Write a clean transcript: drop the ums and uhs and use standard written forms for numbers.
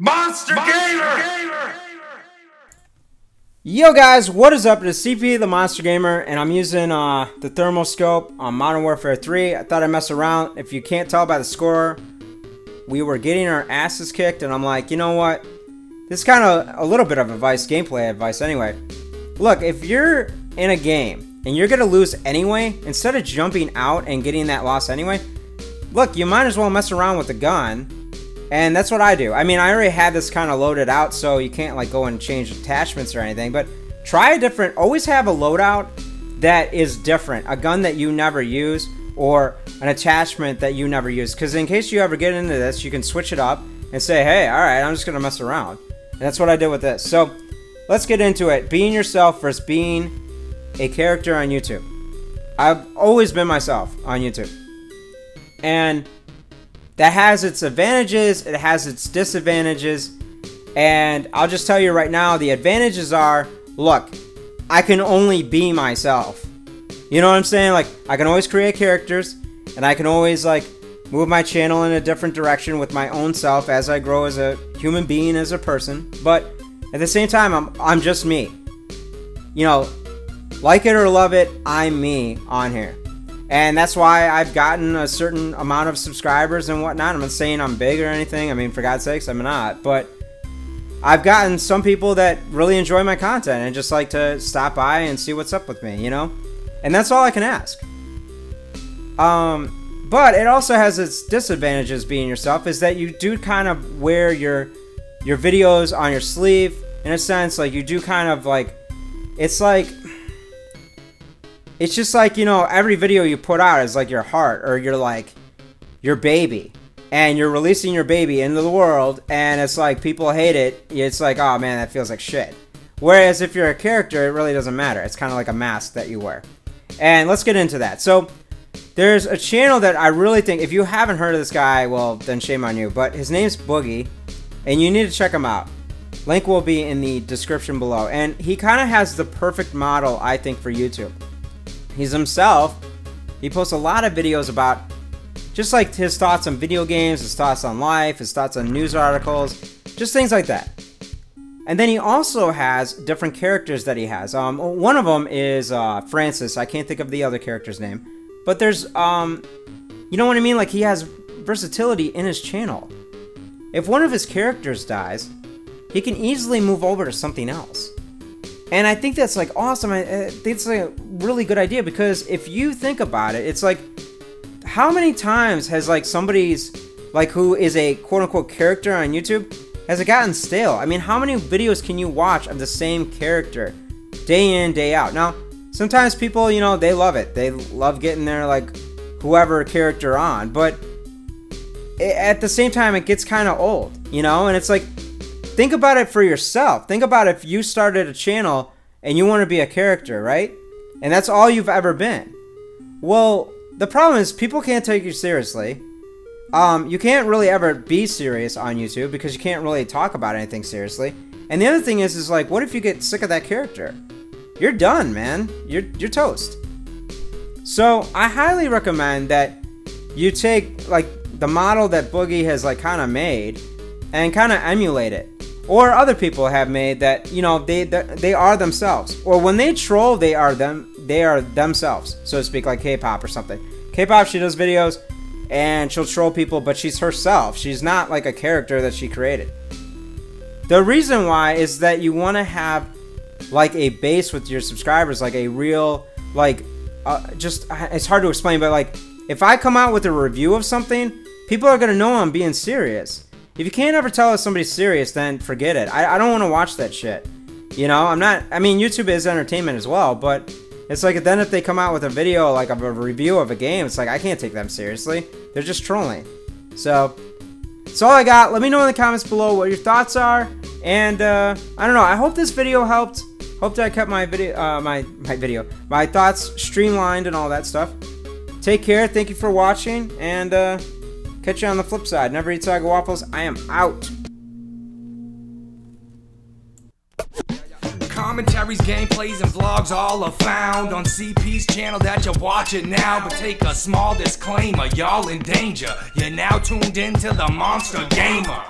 Monster Gamer! Yo guys, what is up? It is CP the Monster Gamer, and I'm using the thermal scope on Modern Warfare 3. I thought I'd mess around. If you can't tell by the score, we were getting our asses kicked, and I'm like, you know what? This is kind of a little bit of advice, gameplay advice anyway. Look, if you're in a game and you're going to lose anyway, instead of jumping out and getting that loss anyway, look, you might as well mess around with the gun. And that's what I do. I mean, I already had this kind of loaded out, so you can't like go and change attachments or anything. But try a different, always have a loadout that is different. A gun that you never use or an attachment that you never use. Because in case you ever get into this, you can switch it up and say, hey, all right, I'm just going to mess around. And that's what I did with this. So let's get into it. Being yourself versus being a character on YouTube. I've always been myself on YouTube. And that has its advantages, it has its disadvantages, and I'll just tell you right now, the advantages are, look, I can only be myself. You know what I'm saying? Like, I can always create characters, and I can always, like, move my channel in a different direction with my own self as I grow as a human being, as a person, but at the same time, I'm just me. You know, like it or love it, I'm me on here. And that's why I've gotten a certain amount of subscribers and whatnot. I'm not saying I'm big or anything. I mean, for God's sakes, I'm not. But I've gotten some people that really enjoy my content and just like to stop by and see what's up with me, you know? And that's all I can ask. But it also has its disadvantages being yourself, is that you do kind of wear your videos on your sleeve. In a sense, like you do kind of like, it's like, it's just like, you know, every video you put out is like your heart, or you're like your baby, and you're releasing your baby into the world, and it's like people hate it. It's like, oh man, that feels like shit. Whereas if you're a character, it really doesn't matter. It's kind of like a mask that you wear. And let's get into that. So there's a channel that I really think, if you haven't heard of this guy, well, then shame on you. But his name's Boogie, and you need to check him out. Link will be in the description below. And he kind of has the perfect model, I think, for YouTube. He's himself. He posts a lot of videos about just like his thoughts on video games, his thoughts on life, his thoughts on news articles, just things like that. And then he also has different characters that he has. One of them is Francis. I can't think of the other character's name. But there's, you know what I mean? Like, he has versatility in his channel. If one of his characters dies, he can easily move over to something else. And I think that's like awesome. I think it's like a really good idea, because if you think about it, it's like, how many times has like somebody's like who is a quote-unquote character on YouTube, has it gotten stale? I mean, how many videos can you watch of the same character day in, day out? Now, sometimes people, you know, they love it. They love getting their like whoever character on, but at the same time, it gets kind of old, you know? And it's like, think about it for yourself. Think about if you started a channel and you want to be a character, right? And that's all you've ever been. Well, the problem is people can't take you seriously. You can't really ever be serious on YouTube because you can't really talk about anything seriously. And the other thing is like, what if you get sick of that character? You're done, man. You're toast. So I highly recommend that you take like the model that Boogie has like kind of made and kind of emulate it. Or other people have made that, you know, they are themselves. Or when they troll, they are themselves, so to speak, like K-pop or something. K-pop, she does videos and she'll troll people, but she's herself. She's not like a character that she created. The reason why is that you want to have like a base with your subscribers, like a real, like, just, it's hard to explain, but like, if I come out with a review of something, people are going to know I'm being serious. If you can't ever tell if somebody's serious, then forget it. I don't want to watch that shit. You know, I mean, YouTube is entertainment as well, but it's like, then if they come out with a video, like of a review of a game, it's like, I can't take them seriously. They're just trolling. So, that's all I got. Let me know in the comments below what your thoughts are. And, I don't know, I hope this video helped. Hope that I kept my video, my thoughts streamlined and all that stuff. Take care. Thank you for watching. And, catch you on the flip side. Never eat saga waffles. I am out. Commentaries, gameplays, and vlogs all are found on CP's channel that you're watching now. But take a small disclaimer, y'all in danger. You're now tuned into the Monster Gamer.